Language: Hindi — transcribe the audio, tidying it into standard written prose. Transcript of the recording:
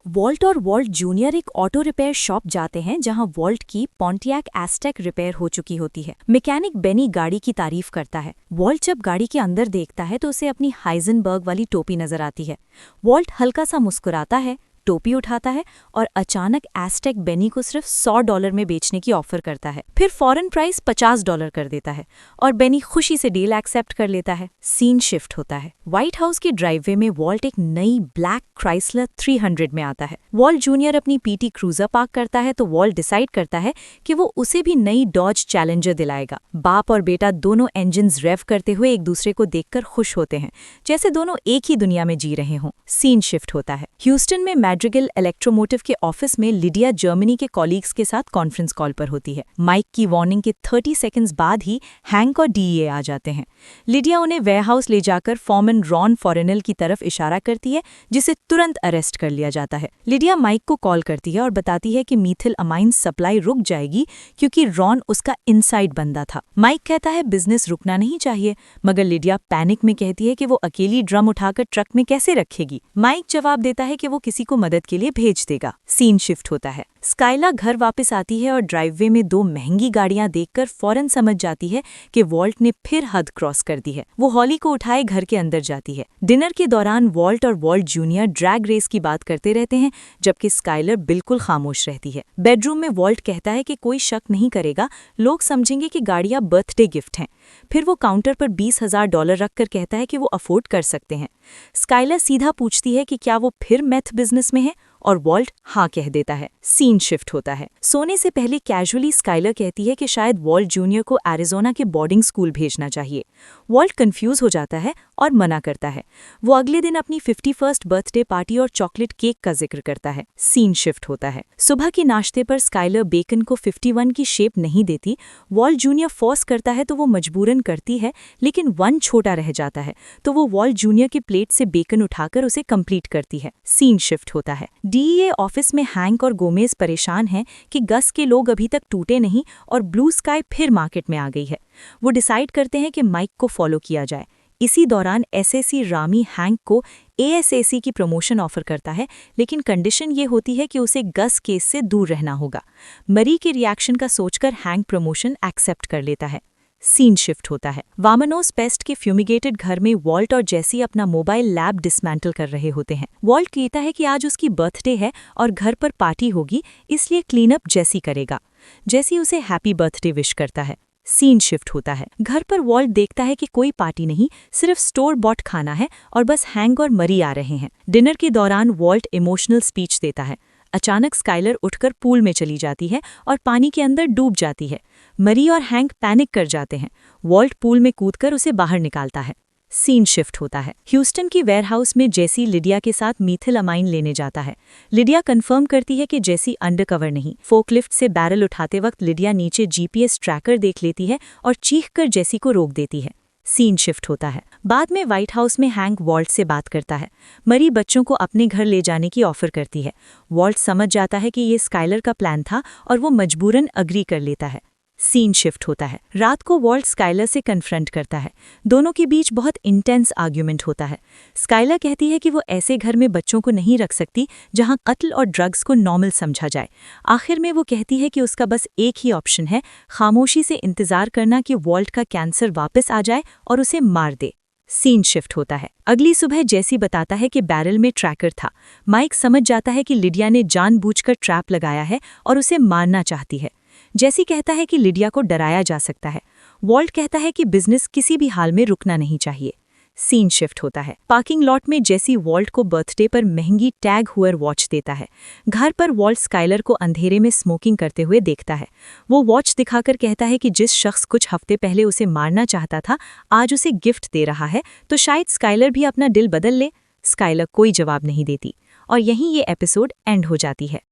वॉल्ट और वॉल्ट जूनियर एक ऑटो रिपेयर शॉप जाते हैं जहां वॉल्ट की पॉन्टियाक एस्टेक रिपेयर हो चुकी होती है। मैकेनिक बेनी गाड़ी की तारीफ करता है। वॉल्ट जब गाड़ी के अंदर देखता है तो उसे अपनी हाइजनबर्ग वाली टोपी नजर आती है। वॉल्ट हल्का सा मुस्कुराता है, टोपी उठाता है और अचानक एस्टेक बेनी को सिर्फ $100 में बेचने की ऑफर करता है। फिर फॉरेन प्राइस $50 कर देता है और बेनी खुशी से डील एक्सेप्ट कर लेता है। सीन शिफ्ट होता है। व्हाइट हाउस के ड्राइववे में वॉल्ट एक नई ब्लैक क्राइसलर 300 में आता है। वॉल्ट जूनियर अपनी पीटी क्रूजर पार्क करता है तो वॉल्ट डिसाइड करता है कि वो उसे भी नई डॉज चैलेंजर दिलाएगा। बाप और बेटा दोनों इंजन्स रेव करते हुए एक दूसरे को देखकर खुश होते हैं, जैसे दोनों एक ही दुनिया में जी रहे हों। सीन शिफ्ट होता है। ह्यूस्टन में मैड्रिगल इलेक्ट्रोमोटिव के ऑफिस में लिडिया जर्मनी के कॉलीग्स के साथ कॉन्फ्रेंस कॉल पर होती है। माइक की वार्निंग के 30 सेकंड्स बाद ही हैंक और डीईए आ जाते हैं। लिडिया उन्हें वेयरहाउस ले जाकर फॉरमैन रॉन फॉरेनल की तरफ इशारा करती है, जिसे तुरंत अरेस्ट कर लिया जाता है। लिडिया माइक को कॉल करती है और बताती है कि मीथिल अमाइन सप्लाई रुक जाएगी क्योंकि रॉन उसका इनसाइड बंदा था। माइक कहता है बिजनेस रुकना नहीं चाहिए, मगर लिडिया पैनिक में कहती है कि वो अकेली ड्रम उठाकर ट्रक में कैसे रखेगी। माइक जवाब देता है कि वो किसी को मदद के लिए भेज देगा। सीन शिफ्ट होता है। स्काइला घर वापस आती है और ड्राइववे में 2 महंगी गाड़ियां देखकर फौरन समझ जाती है कि वॉल्ट ने फिर हद क्रॉस कर दी है। वो हॉली को उठाए घर के अंदर जाती है। डिनर के दौरान वॉल्ट और वॉल्ट जूनियर ड्रैग रेस की बात करते रहते हैं, जबकि स्काइलर बिल्कुल खामोश रहती है। बेडरूम में वॉल्ट कहता है कि कोई शक नहीं करेगा, लोग समझेंगे कि गाड़ियां बर्थडे गिफ्ट हैं। फिर वो काउंटर पर $20,000 रखकर कहता है कि वो अफोर्ड कर सकते हैं। स्काइलर सीधा पूछती है कि क्या वो फिर मैथ बिजनेस में है, और वॉल्ट हाँ कह देता है। सीन शिफ्ट होता है। सोने से पहले कैजुअली स्काइलर कहती है कि शायद वॉल्ट जूनियर को एरिजोना के बोर्डिंग स्कूल भेजना चाहिए। वॉल्ट कंफ्यूज हो जाता है और मना करता है। वो अगले दिन अपनी 51st बर्थडे पार्टी और चॉकलेट केक का जिक्र करता है। सीन शिफ्ट होता है। सुबह के नाश्ते पर स्काइलर बेकन को 51 की शेप नहीं देती। वॉल्ट जूनियर फोर्स करता है तो वो मजबूरन करती है, लेकिन 1 छोटा रह जाता है तो वो वॉल्ट जूनियर की प्लेट से बेकन उठाकर उसे कंप्लीट करती है। सीन शिफ्ट होता है। डीईए ऑफिस में हैंक और गोमेज परेशान हैं कि गस के लोग अभी तक टूटे नहीं और ब्लू स्काई फिर मार्केट में आ गई है। वो डिसाइड करते हैं कि माइक को फॉलो किया जाए। इसी दौरान एसएसी रामी हैंक को एएसएसी की प्रमोशन ऑफर करता है, लेकिन कंडीशन ये होती है कि उसे गस केस से दूर रहना होगा। मरी के रिएक्शन का सोचकर हैंक प्रमोशन एक्सेप्ट कर लेता है। सीन शिफ्ट होता है। वामनोस पेस्ट के फ्यूमिगेटेड घर में वॉल्ट और जेसी अपना मोबाइल लैब डिसमेंटल कर रहे होते हैं। वॉल्ट कहता है कि आज उसकी बर्थडे है और घर पर पार्टी होगी, इसलिए क्लीनअप जेसी करेगा। जेसी उसे हैप्पी बर्थडे विश करता है। सीन शिफ्ट होता है। घर पर वॉल्ट देखता है कि कोई पार्टी नहीं, सिर्फ स्टोर बॉट खाना है और बस हैंक और मरी आ रहे हैं। डिनर के दौरान वॉल्ट इमोशनल स्पीच देता है। अचानक स्काइलर उठकर पूल में चली जाती है और पानी के अंदर डूब जाती है। मरी और हैंक पैनिक कर जाते हैं। वॉल्ट पूल में कूदकर उसे बाहर निकालता है। सीन शिफ्ट होता है। ह्यूस्टन की वेयरहाउस में जेसी लिडिया के साथ मीथिल अमाइन लेने जाता है। लिडिया कंफर्म करती है कि जेसी अंडरकवर नहीं। फोकलिफ्ट से बैरल उठाते वक्त लिडिया नीचे जीपीएस ट्रैकर देख लेती है और चीखकर जेसी को रोक देती है। सीन शिफ्ट होता है। बाद में व्हाइट हाउस में हैंक वॉल्ट से बात करता है। मरी बच्चों को अपने घर ले जाने की ऑफर करती है। वॉल्ट समझ जाता है कि ये स्काइलर का प्लान था और वो मजबूरन अग्री कर लेता है। सीन शिफ्ट होता है। रात को वॉल्ट स्काइलर से कन्फ्रंट करता है। दोनों के बीच बहुत इंटेंस आर्ग्यूमेंट होता है। स्काइलर कहती है कि वो ऐसे घर में बच्चों को नहीं रख सकती जहां कत्ल और ड्रग्स को नॉर्मल समझा जाए। आखिर में वो कहती है कि उसका बस एक ही ऑप्शन है, खामोशी से इंतजार करना कि वॉल्ट का कैंसर वापस आ जाए और उसे मार दे। सीन शिफ्ट होता है। अगली सुबह जेसी बताता है कि बैरल में ट्रैकर था। माइक समझ जाता है कि लिडिया ने जानबूझकर ट्रैप लगाया है और उसे मारना चाहती है। जेसी कहता है कि लिडिया को डराया जा सकता है। वॉल्ट कहता है कि बिजनेस किसी भी हाल में रुकना नहीं चाहिए। सीन शिफ्ट होता है। पार्किंग लॉट में जेसी वॉल्ट को बर्थडे पर महंगी टैग हुअर वॉच देता है। घर पर वॉल्ट स्काइलर को अंधेरे में स्मोकिंग करते हुए देखता है। वो वॉच दिखाकर कहता है कि जिस शख्स कुछ हफ्ते पहले उसे मारना चाहता था आज उसे गिफ्ट दे रहा है, तो शायद स्काइलर भी अपना दिल बदल ले। स्काइलर कोई जवाब नहीं देती और यहीं ये एपिसोड एंड हो जाती है।